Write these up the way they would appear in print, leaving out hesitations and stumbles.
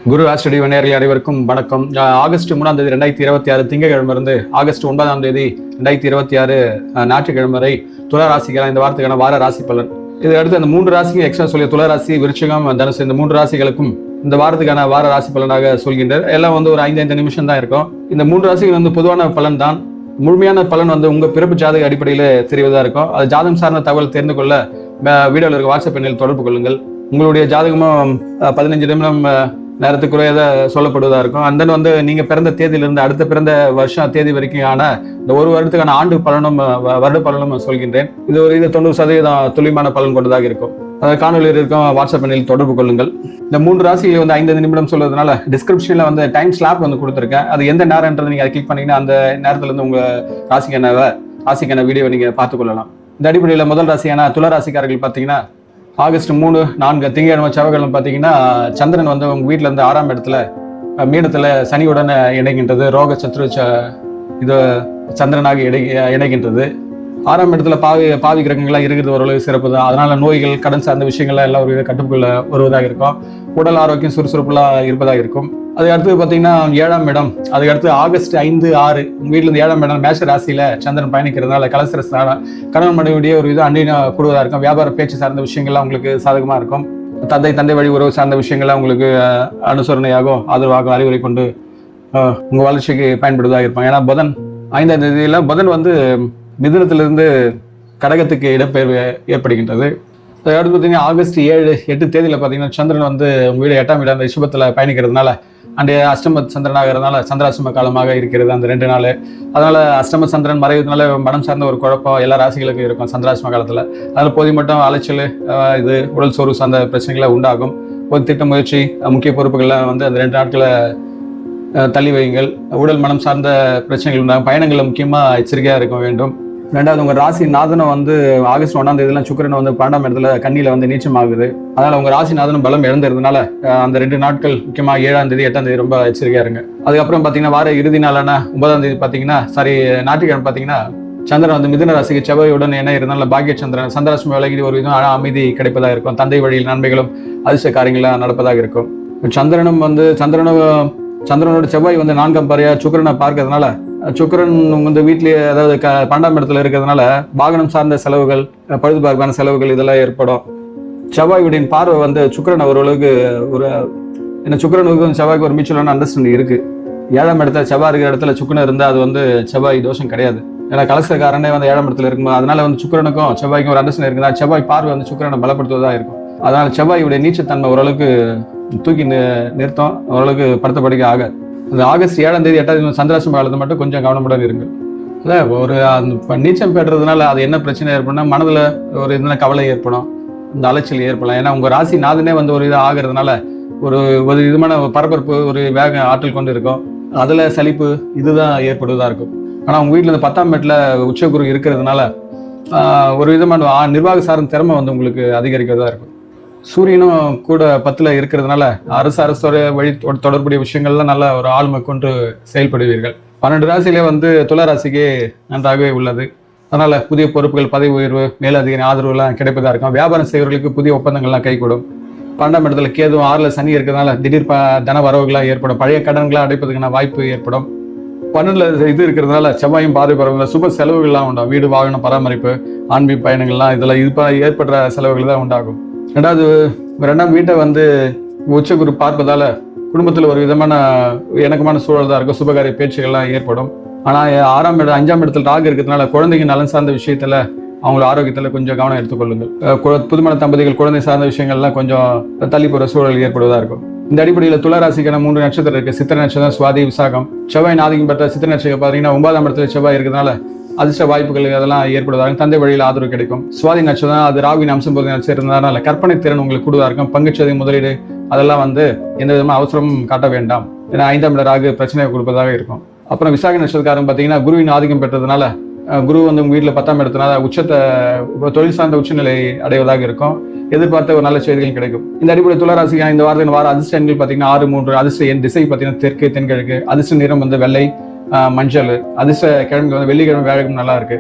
குரு ஆஸ்ட்ரடி நேயர்கள் அனைவருக்கும் வணக்கம். ஆகஸ்ட் 3ஆம் தேதி 2026 திங்கட்கிழமை இருந்து ஆகஸ்ட் 9ஆம் தேதி 2026 ஞாயிற்றுக்கிழமை வரை துலா ராசிக்கான இந்த வாரத்துக்கான வார ராசி பலன். இதை அடுத்து அந்த 3 ராசிக்கு எக்ஸ்ட்ரா சொல்லி துலா ராசி, விருச்சிகம், தனுசு இந்த 3 ராசிகளுக்கும் இந்த வாரத்துக்கான வார ராசி பலனாக சொல்கின்றார். எல்லாம் ஒரு 5 நிமிஷம் தான் இருக்கும். இந்த 3 ராசிகள் பொதுவான பலன் தான். முழுமையான பலன் உங்க பிறப்பு ஜாதக அடிப்படையில் தெரிவதா இருக்கும். அது ஜாதகம் சார்ந்த தகவல் தெரிந்து கொள்ள வீடியோவில் இருக்க வாட்ஸ்அப் எண்ணில் தொடர்பு கொள்ளுங்கள். உங்களுடைய ஜாதகமும் 15 நிமிடம் நேரத்துக்குறையத சொல்லப்படுவதா இருக்கும். அந்த நீங்க பிறந்த தேதியிலிருந்து அடுத்த பிறந்த வருஷம் தேதி வரைக்கும் ஆன இந்த ஒரு வருடத்துக்கான ஆண்டு பலனும் வருட பலனும் சொல்கின்றேன். இது 90% துல்லியமான பலன் கொண்டதாக இருக்கும். காணொலியில் இருக்கும் வாட்ஸ்அப் எண்ணில் தொடர்பு கொள்ளுங்கள். இந்த 3 ராசிகள் 5 நிமிடம் சொல்வதனால டிஸ்கிரிப்ஷன்ல டைம் ஸ்லாப் கொடுத்துருக்கேன். அது எந்த நேரம்ன்றது நீங்க அதை கிளிக் பண்ணீங்கன்னா அந்த நேரத்துல இருந்து உங்க ராசிக்கான வீடியோ நீங்க பார்த்துக் கொள்ளலாம். இந்த அடிப்படையில் முதல் ராசியான துலா ராசிக்காரர்கள் பார்த்தீங்கன்னா ஆகஸ்ட் 3, 4 திங்கட்கிழமை செவ்வாய்க்கிழமை பார்த்தீங்கன்னா சந்திரன் உங்க வீட்டில இருந்து 6ஆம் இடத்துல மீனத்துல சனியுடன் இணைகின்றது. ரோக சத்ரு இது சந்திரனாக இணைகின்றது. 6ஆம் இடத்துல பாவி கிரகங்கள்லாம் இருக்கிறது ஓரளவு சிறப்பு தான். அதனால நோய்கள், கடன் சார்ந்த விஷயங்கள்லாம் எல்லாம் ஒரு கட்டுக்குள்ள வருவதாக இருக்கும். உடல் ஆரோக்கியம் சுறுசுறுப்புலாம் இருப்பதாக இருக்கும். அதுக்கு அடுத்து பார்த்தீங்கன்னா 7ஆம் இடம். அதுக்கு அடுத்து ஆகஸ்ட் 5, 6 உங்க வீட்டுல இருந்து 7ஆம் இடம் மேஷ ராசியில சந்திரன் பயணிக்கிறதுனால கலசரஸ்தான கணவன் மனைவியுடைய ஒரு அன்றைய கூடுவதாக இருக்கும். வியாபார பேச்சு சார்ந்த விஷயங்கள்லாம் உங்களுக்கு சாதகமா இருக்கும். தந்தை வழி உறவு சார்ந்த விஷயங்கள்லாம் உங்களுக்கு அனுசரணையாகும், ஆதரவாகும், அறிவுரை கொண்டு உங்க வளர்ச்சிக்கு பயன்படுவதாக இருப்பாங்க. ஏன்னா புதன் 5ஆம் தேதியில புதன் மிதுனத்திலிருந்து கடகத்துக்கு இடப்பெயர்வு ஏற்படுகின்றது. அடுத்து பார்த்தீங்கன்னா ஆகஸ்ட் 7, 8 தேதியில பார்த்தீங்கன்னா சந்திரன் உங்க வீடு 8ஆம் இடம் ரிஷபத்துல பயணிக்கிறதுனால அன்றைய அஷ்டம சந்திரனாகிறதுனால சந்திராசிரம காலமாக இருக்கிறது அந்த 2 நாள். அதனால அஷ்டம சந்திரன் மறைவதனால மனம் சார்ந்த ஒரு குழப்பம் எல்லா ராசிகளுக்கும் இருக்கும் சந்திராசிரம காலத்துல. அதனால போதி மட்டும் அலைச்சல், உடல் சோர்வு சார்ந்த பிரச்சனைகளை உண்டாகும். ஒரு திட்ட முயற்சி, முக்கிய பொறுப்புகளை அந்த 2 நாட்களை தள்ளி வையுங்கள். உடல் மனம் சார்ந்த பிரச்சனைகள் உண்டாகும். பயணங்களை முக்கியமா எச்சரிக்கையா இருக்க வேண்டும். 2வது உங்க ராசி நாதனம் ஆகஸ்ட் 1ஆம் தேதியெல்லாம் சுக்கிரன் 12ஆம் இடத்துல கண்ணியில நீச்சம் ஆகுது. அதனால உங்க ராசி நாதனம் பலம் இழந்ததுனால அந்த 2 நாட்கள் முக்கியமா 7ஆம் தேதி 8ஆம் தேதி ரொம்ப எச்சரிக்கையா இருங்க. அதுக்கப்புறம் பாத்தீங்கன்னா வார இறுதி நாளான 9ஆம் தேதி பாத்தீங்கன்னா ஞாயிற்றுக்கிழமை பாத்தீங்கன்னா சந்திரன் மிதுன ராசிக்கு செவ்வாயுடன் என்ன இருந்தாலும் பாக்கிய சந்திரன் சந்திராசிரம விலகி ஒரு அமைதி கிடைப்பதாக இருக்கும். தந்தை வழியில் நன்மைகளும் அதிர்ஷ்ட காரியங்களாக நடப்பதாக இருக்கும். சந்திரனோட செவ்வாய் 4ஆம் பாறையா சுக்கிரனை பார்க்கறதுனால சுக்கிரன் வீட்லயே அதாவது 12ஆம் இடத்துல இருக்கிறதுனால வாகனம் சார்ந்த செலவுகள், பழுது பார்ப்பான செலவுகள் இதெல்லாம் ஏற்படும். செவ்வாயுடைய பார்வை சுக்கிரன் ஓரளவுக்கு சுக்கிரனுக்கு செவ்வாய்க்கு ஒரு மியூச்சுவலான அண்டர்ஸ்டாண்டிங் இருக்கு. 7ஆம் இடத்துல செவ்வாய் இருக்கிற இடத்துல சுக்கிரன் இருந்தா அது செவ்வாய் தோஷம் கிடையாது. ஏன்னா கலசக்காரனே 7ஆம் இடத்துல இருக்கும்போது அதனால சுக்கிரனுக்கும் செவ்வாய்க்கும் ஒரு அண்டர்ஸ்டாண்டிங் இருக்குதா செவ்வாய் பார்வை சுக்கிரனை பலப்படுத்துவதா இருக்கும். அதனால செவ்வாயுடைய நீச்சத்தன்மை ஓரளவுக்கு தூக்கி நிறுத்தம், ஓரளவுக்கு படுத்தப்படுக்க ஆகாது. அந்த ஆகஸ்ட் 7ஆம் தேதி 8ஆம் தேதி சந்திராசிரம காலத்தை மட்டும் கொஞ்சம் கவனமுடன் இருங்கள். அதான் ஒரு நீச்சம் பெற்றதுனால அது என்ன பிரச்சனை ஏற்படும்னா மனதில் ஒரு கவலை ஏற்படும், இந்த அலைச்சல் ஏற்படலாம். ஏன்னா உங்க ராசி நாதனே ஒரு ஆகிறதுனால ஒரு விதமான பரபரப்பு, ஒரு வேக ஆற்றல் கொண்டு இருக்கும். அதுல சலிப்பு இதுதான் ஏற்படுவதா இருக்கும். ஆனா உங்க வீட்டுல இந்த 10ஆம் இடத்துல உச்சகுரு இருக்கிறதுனால ஒரு விதமான நிர்வாக சார்ந்த திறமை உங்களுக்கு அதிகரிக்கிறதா இருக்கும். சூரியனும் கூட 10ல இருக்கிறதுனால அரசோட வழி தொடர்புடைய விஷயங்கள்லாம் நல்ல ஒரு ஆளுமை கொண்டு செயல்படுவீர்கள். 12 ராசியிலே துலா ராசிக்கு நன்றாகவே உள்ளது. அதனால புதிய பொறுப்புகள், பதவி உயர்வு, மேலதிகாரி ஆதரவு எல்லாம் கிடைப்பதா இருக்கும். வியாபாரம் செய்வர்களுக்கு புதிய ஒப்பந்தங்கள்லாம் கைகூடும். 12ஆம் இடத்துல கேது 6ல சனி இருக்கிறதுனால திடீர் தன வரவுகளாக ஏற்படும். பழைய கடன்களை அடைப்பதுக்கான வாய்ப்பு ஏற்படும். 12ல இது இருக்கிறதுனால செவ்வாயும் பார்வை பரவல சுப செலவுகள்லாம் உண்டாகும். வீடு, வாகனம், பராமரிப்பு, ஆன்மீக பயணங்கள்லாம் இதெல்லாம் ஏற்படுற செலவுகள் தான் உண்டாகும். 2ஆம் வீட்டை உச்சகுரு பார்ப்பதால குடும்பத்துல ஒரு விதமான இணக்கமான சூழல் தான் இருக்கும். சுபகாரிய பேச்சுகள்லாம் ஏற்படும். ஆனா 5ஆம் இடத்துல ராகு இருக்கிறதுனால குழந்தைங்க நலன் சார்ந்த விஷயத்துல அவங்களோட ஆரோக்கியத்துல கொஞ்சம் கவனம் எடுத்துக்கொள்ளுங்கள். புதுமண தம்பதிகள் குழந்தை சார்ந்த விஷயங்கள்லாம் கொஞ்சம் தள்ளி போற சூழல் ஏற்படுவதா இருக்கும். இந்த அடிப்படையில் துலா ராசிக்கான 3 நட்சத்திரம் இருக்கு. சித்திரை நட்சத்திரம், சுவாதி, விசாகம். செவ்வாய் ஆதிக்கம் பெற்ற சித்திரை நட்சத்திரம் பாத்தீங்கன்னா 9ஆம் இடத்துல செவ்வாய் இருக்கிறதுனால அதிர்ஷ்ட வாய்ப்புகள் அதெல்லாம் ஏற்படுவதாக, தந்தை வழியில் ஆதரவு கிடைக்கும். சுவாதி நட்சத்திரம் அது ராகுவின் அம்சம் போது நட்சத்திரம்னால கற்பனை திறன் உங்களுக்கு கூடுதலா இருக்கும். பங்குச்சந்தை முதலீடு அதெல்லாம் எந்த விதமான அவசரமும் காட்ட வேண்டாம். ஏன்னா 5ஆம் இட ராகு பிரச்சனையை கொடுப்பதாக இருக்கும். அப்புறம் விசாக நட்சத்திரக்காரன் பார்த்தீங்கன்னா குருவின் ஆதிக்கம் பெற்றதுனால குரு உங்க வீட்டில் 10ஆம் இடத்தினால தொழில் சார்ந்த உச்சநிலை அடைவதாக இருக்கும். எதிர்பார்த்த ஒரு நல்ல செய்திகள் கிடைக்கும். இந்த அடிப்படை துளாராசிக்கான இந்த வாரத்தின் வார அதிர்ஷ்ட எண்கள் பார்த்தீங்கன்னா 6, 3. அதிர்ஷ்ட எண் திசை பார்த்தீங்கன்னா தெற்கு, தென்கிழக்கு. அதிர்ஷ்ட நிறம் வெள்ளை, மஞ்சள். அதிர்ஷ்ட கிழமை வெள்ளிக்கிழமை, வியாழக்கிழமை நல்லா இருக்கு.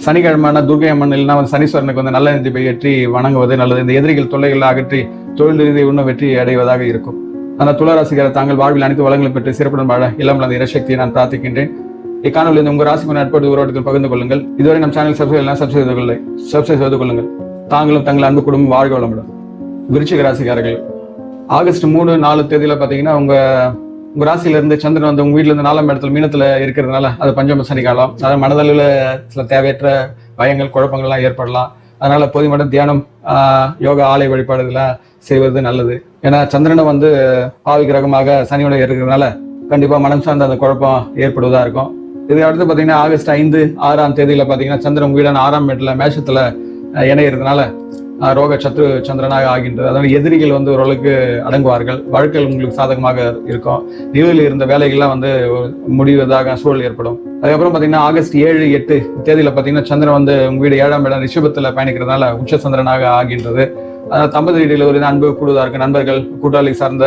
சனிக்கிழமையான துர்க்கை அம்மன் இல்லைன்னா வந்து சனீஸ்வரனுக்கு வந்து நல்ல தீபம் ஏற்றி வணங்குவது நல்லது. இந்த எதிரிகள் தொல்லைகளை அகற்றி தொழில் ரீதி இன்னும் வெற்றி அடைவதாக இருக்கும். ஆனால் துளாராசிக்காரர் தாங்கள் வாழ்வில் அனைத்து வளங்களை பெற்று சிறப்புடன் வாழ இளம் அந்த இறைசக்தியை நான் பிரார்த்திக்கின்றேன். இக்காணொலியில் உங்கள் ராசிக்கு நட்போடு உருவாட்டத்தில் பகிர்ந்து கொள்ளுங்கள். இதுவரை நம் சேனல் சப்ஸ்கிரைப் செய்து கொள்ளுங்கள். தாங்களும் தங்கள் அன்பு குடும்பம் வாழ்க வளமுடன். விருச்சிக ராசிக்காரர்கள் ஆகஸ்ட் 3-4 தேதியில பாத்தீங்கன்னா உங்க ராசியில இருந்து சந்திரன் வந்து உங்க வீட்டுல இருந்து 4ஆம் இடத்துல மீனத்துல இருக்கிறதுனால அது பஞ்சம சனி காலம். அதாவது மனதளவுல சில தேவையற்ற பயங்கள் குழப்பங்கள்லாம் ஏற்படலாம். அதனால பொது மட்டும் தியானம், யோகா, ஆலய வழிபாடுகளை செய்வது நல்லது. ஏன்னா சந்திரனை வந்து பாவி கிரகமாக சனியோட இருக்கிறதுனால கண்டிப்பா மனம் சார்ந்த அந்த குழப்பம் ஏற்படுவதா இருக்கும். இது அடுத்து பாத்தீங்கன்னா ஆகஸ்ட் 5-6ஆம் தேதியில பாத்தீங்கன்னா சந்திரன் உங்க வீடான 6ஆம் இடத்துல மேஷத்துல இணைகிறதுனால ரோக சத்ரு சந்திரனாக ஆகின்றது. அதனால எதிரிகள் வந்து ஓரளவுக்கு அடங்குவார்கள். வழக்குகள் உங்களுக்கு சாதகமாக இருக்கும். நிலுவையில் இருந்த வேலைகள்லாம் வந்து முடிவதாக சூழல் ஏற்படும். அதுக்கப்புறம் பாத்தீங்கன்னா ஆகஸ்ட் 7-8 தேதியில பாத்தீங்கன்னா சந்திரன் வந்து உங்க வீடு 7ஆம் இடம் ரிஷபத்துல பயணிக்கிறதுனால உச்ச சந்திரனாக ஆகின்றது. அதனால தம்பதி இடையில ஒரு அன்பு கூடுதலா இருக்கு. நண்பர்கள், கூட்டாளி சார்ந்த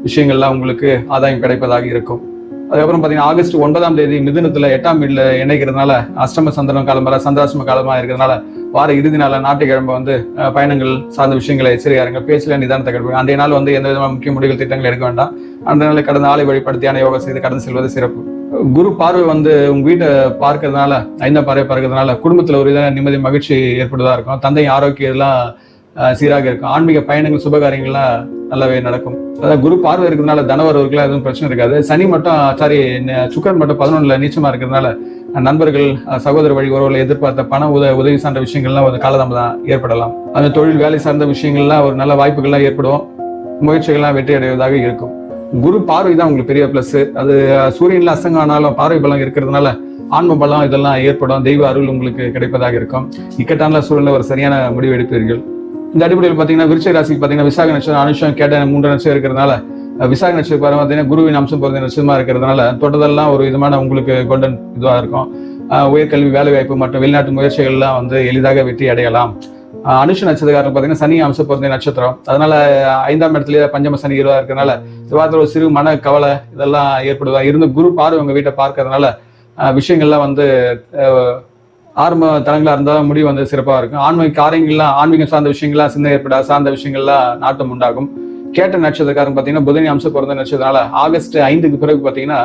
விஷயங்கள்லாம் உங்களுக்கு ஆதாயம் கிடைப்பதாக இருக்கும். அதுக்கப்புறம் பாத்தீங்கன்னா ஆகஸ்ட் 9ஆம் தேதி மிதுனத்துல 8ஆம் வீட்டுல இணைக்கிறதுனால அஷ்டம சந்திரன் காலமாக சந்திராஷ்டம காலமா இருக்கிறதுனால வார இறுதி நாள் ஞாயிற்றுக்கிழமை வந்து பயணங்கள் சார்ந்த விஷயங்களை எச்சரிக்கையாருங்க. பேச்சில நிதானத்தை கடுப்பேன். அன்றைய நாள் வந்து எந்த விதமான முக்கிய முடிவுகள் திட்டங்கள் எடுக்க வேண்டாம். அன்றைய நாளை கடந்த ஆலை வழிபடுத்தியான யோகா செய்து கடந்து செல்வது சிறப்பு. குரு பார்வை வந்து உங்க வீட்டை பார்க்கறதுனால 5ஆம் பார்வை பார்க்கறதுனால குடும்பத்துல ஒரு நிம்மதி மகிழ்ச்சி ஏற்படுவதா இருக்கும். தந்தை ஆரோக்கியம் எல்லாம் சீராக இருக்கும். ஆன்மீக பயணங்கள் சுபகாரியங்கள்லாம் நல்லாவே நடக்கும். அதாவது குரு பார்வை இருக்கிறதுனால தனவரவுக்குலாம் எதுவும் பிரச்சனை இருக்காது. சனி மட்டும் சுக்கரன் மட்டும் 11ல நீச்சமா இருக்கிறதுனால நண்பர்கள், சகோதர வழி உறவுகளை எதிர்பார்த்த பண உதவி சார்ந்த விஷயங்கள்லாம் ஒரு காலதாமதம் ஏற்படலாம். அந்த தொழில் வேலை சார்ந்த விஷயங்கள்லாம் ஒரு நல்ல வாய்ப்புகள்லாம் ஏற்படும். முயற்சிகள்லாம் வெற்றி அடைவதாக இருக்கும். குரு பார்வை தான் உங்களுக்கு பெரிய பிளஸ். அது சூரியன்ல அஸ்தங்கம் ஆனாலும் பார்வை பலம் இருக்கிறதுனால ஆன்ம பலம் இதெல்லாம் ஏற்படும். தெய்வ அருள் உங்களுக்கு கிடைப்பதாக இருக்கும். இக்கட்டான சூழல்ல ஒரு சரியான முடிவு எடுப்பீர்கள். இந்த அடிப்படையில் பாத்தீங்கன்னா விருச்சிக ராசிக்கு பாத்தீங்கன்னா விசாக நட்சத்திரம், அனுஷம், கேட்ட 3 நட்சத்திரம் இருக்கிறதுனால விசாக நட்சத்திரம் பாத்தீங்கன்னா குருவின் அம்சம் பொருந்த நட்சத்திரமா இருக்கிறதுனால தொட்டதெல்லாம் ஒரு விதமான உங்களுக்கு கோல்டன் இதுவா இருக்கும். உயர்கல்வி, வேலை வாய்ப்பு மற்றும் வெளிநாட்டு முயற்சிகள்லாம் வந்து எளிதாக வெற்றி அடையலாம். அனுஷ நட்சத்திரக்காரன் பாத்தீங்கன்னா சனி அம்சம் பொருந்த நட்சத்திரம். அதனால 5ஆம் இடத்துல பஞ்சம சனி இருவா இருக்கிறதுனால வாரத்தில் ஒரு சிறு மன கவலை இதெல்லாம் ஏற்படுவா. இருந்து குரு பார்வை உங்க வீட்டை பார்க்கறதுனால விஷயங்கள்லாம் வந்து ஆரம்ப தளங்களா இருந்தாலும் முடிவு வந்து சிறப்பாக இருக்கும். ஆன்மீகம் சார்ந்த விஷயங்கள்லாம் சிந்தனை ஏற்பட சார்ந்த விஷயங்கள்லாம் நாட்டம் உண்டாகும். கேட்ட நட்சத்திரக்காரன் பாத்தீங்கன்னா புதனி அம்சம் பிறந்த நட்சத்திரனால ஆகஸ்ட் 5க்கு பிறகு பாத்தீங்கன்னா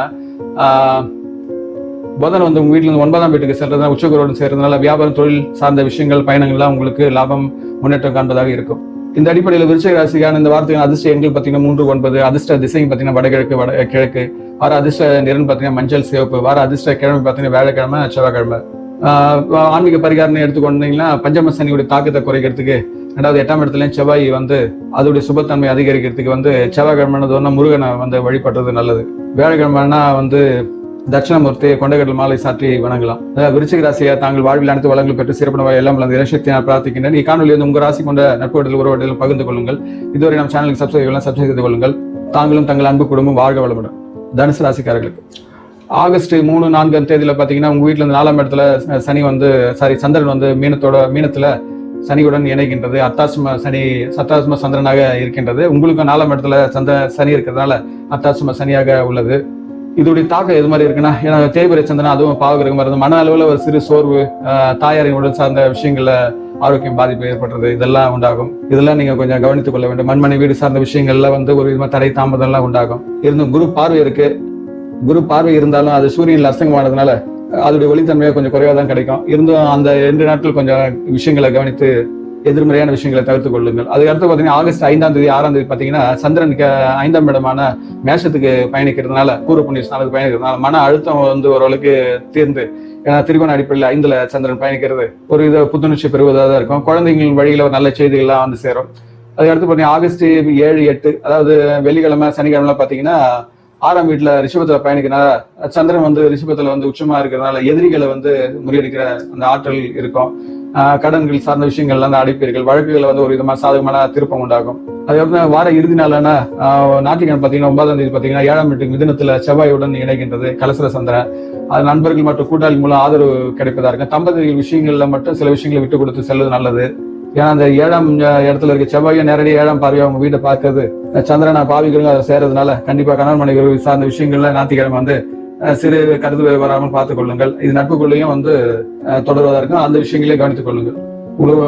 புதன் வந்து உங்க வீட்டுல இருந்து 9ஆம் வீட்டுக்கு செல்றதுனால உச்சகுருவுடன் சேர்றதுனால வியாபாரம், தொழில் சார்ந்த விஷயங்கள், பயணங்கள்லாம் உங்களுக்கு லாபம், முன்னேற்றம் காண்பதாக இருக்கும். இந்த அடிப்படையில் விருச்சிக ராசிக்கான இந்த வாரத்துக்கு அதிர்ஷ்ட எண்கள் பாத்தீங்கன்னா 3-9. அதிர்ஷ்ட திசை பாத்தீங்கன்னா வடகிழக்கு, கிழக்கு. வார அதிர்ஷ்ட நிறம் பாத்தீங்கன்னா மஞ்சள், சிவப்பு. வார அதிர்ஷ்ட கிழமை பாத்தீங்கன்னா வியாழக்கிழமை, செவ்வாய்க்கிழமை. ஆன்மீக பரிகாரம்னு எடுத்துக்கொண்டீங்கன்னா பஞ்சம சனியுடைய தாக்கத்தை குறைக்கிறதுக்கு 8ஆம் இடத்துலயும் செவ்வாய் வந்து அதோடைய சுபத்தன்மை அதிகரிக்கிறதுக்கு வந்து செவ்வாய்க்கிழமை முருகனை வந்து வழிபடுறது நல்லது. வியாழக்கிழமைனா வந்து தட்சிணமூர்த்தி, கொண்டைக்கடல் மாலை சாற்றி வணங்கலாம். விருச்சிக ராசியா தாங்கள் வாழ்வில் அனைத்து வளங்கள் பெற்று சிறப்பு எல்லாம் இறைசக்தி நான் பிரார்த்திக்கின்றேன். இக்காணொலி வந்து உங்க ராசி கொண்ட நட்புடல் உறவுகளில் பகிர்ந்து கொள்ளுங்கள். இதுவரை நம்ம சேனலுக்கு சப்ஸ்கிரைப் செய்து கொள்ளுங்கள். தாங்களும் தங்கள் அன்பு குடும்பம் வாழ்க வளமுடன். தனுசு ராசிக்காரர்களுக்கு ஆகஸ்ட் 3-4 தேதியில பாத்தீங்கன்னா உங்க வீட்டுல இருந்து 4ஆம் இடத்துல சனி வந்து சந்திரன் வந்து மீனத்துல சனியுடன் இணைகின்றது. சத்தாசிரம சந்திரனாக இருக்கின்றது. உங்களுக்கு 4ஆம் இடத்துல சனி இருக்கிறதுனால அத்தாசிரம சனியாக உள்ளது. இதோடைய தாக்கம் எது மாதிரி இருக்குன்னா, ஏன்னா தேய்பிரை சந்திரன் அதுவும் பாவகிரகமா இருந்து மன அளவுல ஒரு சிறு சோர்வு, தாயாரின் உடல் சார்ந்த விஷயங்கள்ல ஆரோக்கியம் பாதிப்பு ஏற்படுறது இதெல்லாம் உண்டாகும். இதெல்லாம் நீங்க கொஞ்சம் கவனித்துக் கொள்ள வேண்டும். மண்மனை வீடு சார்ந்த விஷயங்கள்ல வந்து ஒரு விதமா தடை தாமதம் எல்லாம் உண்டாகும். இருந்தும் குரு பார்வை இருக்கு. குரு பார்வை இருந்தாலும் அது சூரியனில் அஸ்தங்கமானதுனால அதோடைய ஒளித்தன்மையை கொஞ்சம் குறைவா தான் கிடைக்கும். இருந்தும் அந்த 2 நாட்கள் கொஞ்சம் விஷயங்களை கவனித்து எதிர்மறையான விஷயங்களை தவிர்த்துக் கொள்ளுங்கள். அதுக்கடுத்து பாத்தீங்கன்னா ஆகஸ்ட் 5ஆம் தேதி 6ஆம் தேதி பாத்தீங்கன்னா சந்திரனுக்கு 5ஆம் இடமான மேஷத்துக்கு பயணிக்கிறதுனால, பூர்வ புண்ணிய ஸ்தானத்துக்கு பயணிக்கிறதுனால மன அழுத்தம் வந்து ஓரளவுக்கு தீர்ந்து, ஏன்னா திரிகோண அடிப்படையில் 5ல சந்திரன் பயணிக்கிறது ஒரு இதை புத்துணர்ச்சி பெறுவதாக தான் இருக்கும். குழந்தைகள் வழியில ஒரு நல்ல செய்திகள்லாம் வந்து சேரும். அதுக்கடுத்து பாத்தீங்கன்னா ஆகஸ்ட் 7-8 அதாவது வெள்ளிக்கிழமை, சனிக்கிழமை பாத்தீங்கன்னா 6ஆம் வீட்டுல ரிஷபத்துல பயணிக்கிறனால சந்திரன் வந்து ரிஷபத்துல வந்து உச்சமா இருக்கிறதுனால எதிரிகளை வந்து முறியடிக்கிற அந்த ஆற்றல் இருக்கும். கடன்கள் சார்ந்த விஷயங்கள்ல வந்து அடைப்பீர்கள். வழக்குகளை வந்து ஒரு விதமான சாதகமான திருப்பம் உண்டாகும். அதுக்கப்புறம் வார இறுதி நாளான ஞாயிற்றுக்கிழமை பாத்தீங்கன்னா 9ஆம் தேதி பாத்தீங்கன்னா 7ஆம் வீட்டுக்கு மிதுனத்துல செவ்வாயுடன் இணைகின்றது. கலசர சந்திரன் அது நண்பர்கள் மற்றும் கூட்டாளி மூலம் ஆதரவு கிடைப்பதா இருக்கும். தம்பதிகள் விஷயங்கள்ல மட்டும் சில விஷயங்களை விட்டு கொடுத்து செல்வது நல்லது. ஏன்னா அந்த 7ஆம் இடத்துல இருக்க செவ்வாயை நேரடியாக 7ஆம் பார்வையா அவங்க வீட்டை பார்க்கறது, சந்திரனா பாவிகளும் அதை சேர்றதுனால கண்டிப்பா கணவன் மனைவி சார்ந்த விஷயங்கள்ல ஞாயிற்றுக்கிழமை வந்து சிறு கருத்து வராமல் பார்த்துக் கொள்ளுங்கள். இது நட்புக்குள்ளேயும் வந்து தொடர்வதா இருக்கும். அந்த விஷயங்களையும் கவனித்துக் கொள்ளுங்கள்.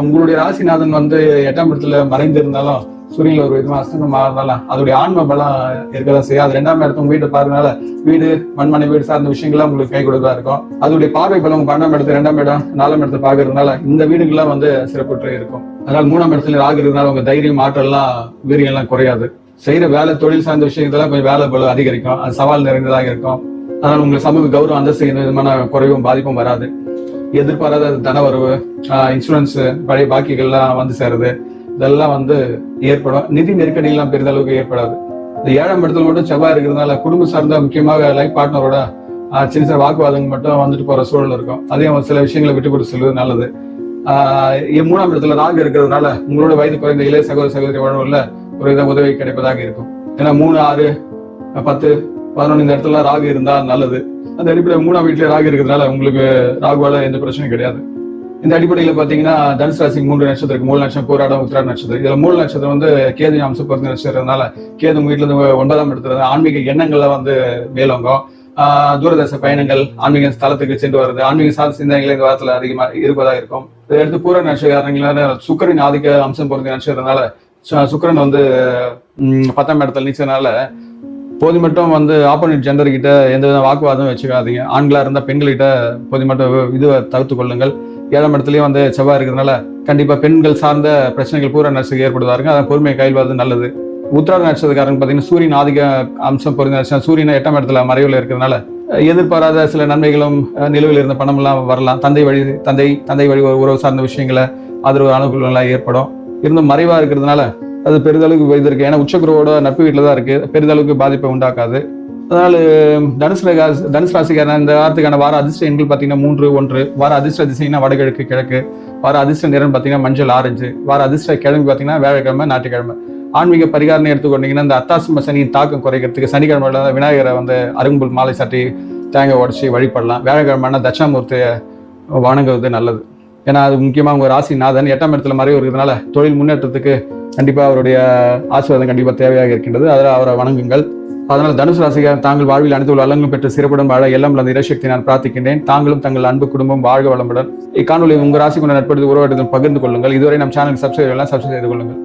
உங்களுடைய ராசிநாதன் வந்து 8ஆம் இடத்துல மறைந்திருந்தாலும் சூரியன்ல ஒரு விதமா அஸ்தங்கம் ஆகிறதால அதோடைய ஆன்ம பலம் இருக்கதான் செய்யும். அது 2ஆம் இடத்துல உங்க வீட்டை பாருனால வீடு மண்மனை வீடு சார்ந்த விஷயங்கள்லாம் உங்களுக்கு கை கொடுத்தா இருக்கும். அதோடைய பார்வை பலம் 12ஆம் இடத்துல 2ஆம் இடம் 4ஆம் இடத்துல பாக்குறதுனால இந்த வீடுகள்லாம் வந்து சிறப்புற்று இருக்கும். அதனால 3ஆம் இடத்துல ராகு இருக்கிறதுனால உங்க தைரியம் ஆற்றல்லாம் வீரியம் எல்லாம் குறையாது. செய்யற வேலை தொழில் சார்ந்த விஷயத்தெல்லாம் கொஞ்சம் வேலை பல அதிகரிக்கும். அது சவால் நிறைந்ததாக இருக்கும். அதனால உங்களுக்கு சமூக கௌரவம் அந்தஸ்து எந்த விதமான குறைவும் பாதிப்பும் வராது. எதிர்பாராத தனவரவு, இன்சூரன்ஸ், பழைய பாக்கிகள்லாம் வந்து சேருது, இதெல்லாம் வந்து ஏற்படும். நிதி நெருக்கடியெல்லாம் பெரிதளவுக்கு ஏற்படாது. இந்த 7ஆம் இடத்துல மட்டும் செவ்வாய் இருக்கிறதுனால குடும்ப சார்ந்த முக்கியமாக லைஃப் பார்ட்னரோட சின்ன சின்ன வாக்குவாதங்கள் மட்டும் வந்துட்டு போற சூழல் இருக்கும். அதையும் சில விஷயங்களை விட்டு கொடுத்து செல்வது நல்லது. 3ஆம் இடத்துல ராகு இருக்கிறதுனால உங்களோட வயது குறைந்த இளைய சகோதர சகோதரி வாழ்வுல ஒரு வித உதவி கிடைப்பதாக இருக்கும். ஏன்னா 3, 6, 10, 11 இந்த இடத்துல ராகு இருந்தா நல்லது. அந்த அடிப்படையில் 3ஆம் வீட்டுல ராகு இருக்கிறதுனால உங்களுக்கு ராகுவால எந்த பிரச்சனையும் கிடையாது. இந்த அடிப்படையில பாத்தீங்கன்னா தனுசு ராசிக்கு 3 நட்சத்திரம் இருக்கு. மூல நட்சத்திரம், போராடம், உத்திராட நட்சத்திரம். இதுல மூல நட்சத்திரம் வந்து கேது அம்சம் பொறுத்த நட்சத்திரம்னால கேது உங்க வீட்டுல இருந்து 9ஆம் இடத்துல ஆன்மீக எண்ணங்கள்ல வந்து மேலோங்கும். தூரதேச பயணங்கள், ஆன்மீக ஸ்தலத்துக்கு சென்று வருது, ஆன்மீக சார்ந்த சிந்தனைகள் இந்த வாரத்துல அதிகமா இருப்பதாக இருக்கும். இதை எடுத்து பூர நட்சத்திரங்களான சுக்கிரன் ஆதிக்க அம்சம் பொறுத்த நட்சத்திரனால சுக்கிரன் வந்து 10ஆம் இடத்துல நீச்சனால போது மட்டும் வந்து ஆப்போனன்ட் ஜெண்டர் கிட்ட எந்த வித வாக்குவாதம் வச்சுக்காதீங்க. ஆண்களா இருந்தா பெண்கள்கிட்ட போது மட்டும் இதுவை தவிர்த்து கொள்ளுங்கள். 7ஆம் இடத்துலயும் வந்து செவ்வாய் இருக்கிறதுனால கண்டிப்பா பெண்கள் சார்ந்த பிரச்சனைகள் பூர நட்சத்திரம் ஏற்படுவாருங்க. அதை பொறுமையை கைவிடுவது நல்லது. உத்திராட நட்சத்திரக்காரங்க பாத்தீங்கன்னா சூரியன் ஆதிக்க அம்சம் பொறுத்த நட்சத்திரம், சூரியன் 8ஆம் இடத்துல மறைவுல இருக்கிறதுனால எதிர்பாராத சில நன்மைகளும் நிலுவையில் இருந்த பணம் எல்லாம் வரலாம். தந்தை வழி உறவு சார்ந்த விஷயங்களை ஆதரவு அனுகூலங்கள்லாம் ஏற்படும். இருந்தும் மறைவா இருக்கிறதுனால அது பெரிதளவுக்கு இது இருக்கு. ஏன்னா உச்சகுருவோட நட்பு வீட்டுல தான் இருக்கு. பெரிதளவுக்கு பாதிப்பை உண்டாக்காது. அதனால தனுசு ராசிக்கான இந்த வாரத்துக்கான வார அதிர்ஷ்ட எண்கள் பாத்தீங்கன்னா 3, 1. வார அதிர்ஷ்ட திசைனா வடகிழக்கு, கிழக்கு. வார அதிர்ஷ்ட நிறம் பாத்தீங்கன்னா மஞ்சள், ஆரஞ்சு. வார அதிர்ஷ்ட கிழமை பாத்தீங்கன்னா வியாழக்கிழமை, ஞாயிற்றுக்கிழமை. ஆன்மீக பரிகாரம் எடுத்துக்கொண்டீங்கன்னா இந்த அத்தாசிம சனியின் தாக்கம் குறைக்கிறதுக்கு சனிக்கிழமை விநாயகரை வந்து அருங்கும்புல் மாலை சாட்டி தேங்காய் உடச்சி வழிபடலாம். வியாழக்கிழமைனா தட்சாமூர்த்தியை வணங்குவது நல்லது. ஏன்னா அது முக்கியமா உங்க ராசிநாதன் 8ஆம் இடத்துல மறைவு இருக்கிறதுனால தொழில் முன்னேற்றத்துக்கு கண்டிப்பா அவருடைய ஆசீர்வாதம் கண்டிப்பா தேவையாக இருக்கின்றது. அதில் அவரை வணங்குங்கள். அதனால் தனுசு ராசிக்காரர் தாங்கள் வாழ்வில் அனைத்து உள்ள அல்லங்களும் பெற்று சிறப்புடன் வாழ எல்லாம் அந்த இறைசக்தி நான் பிரார்த்திக்கின்றேன். தாங்களும் தங்கள் அன்பு குடும்பம் வாழ்க வளமுடன். இக்காணொலி உங்க ராசி கொண்ட நட்படுத்தி உறவாடுதல் பகிர்ந்து கொள்ளுங்கள். இதுவரை நம் சேனலுக்கு சப்ஸ்கிரைப் செய்து கொள்ளுங்கள்.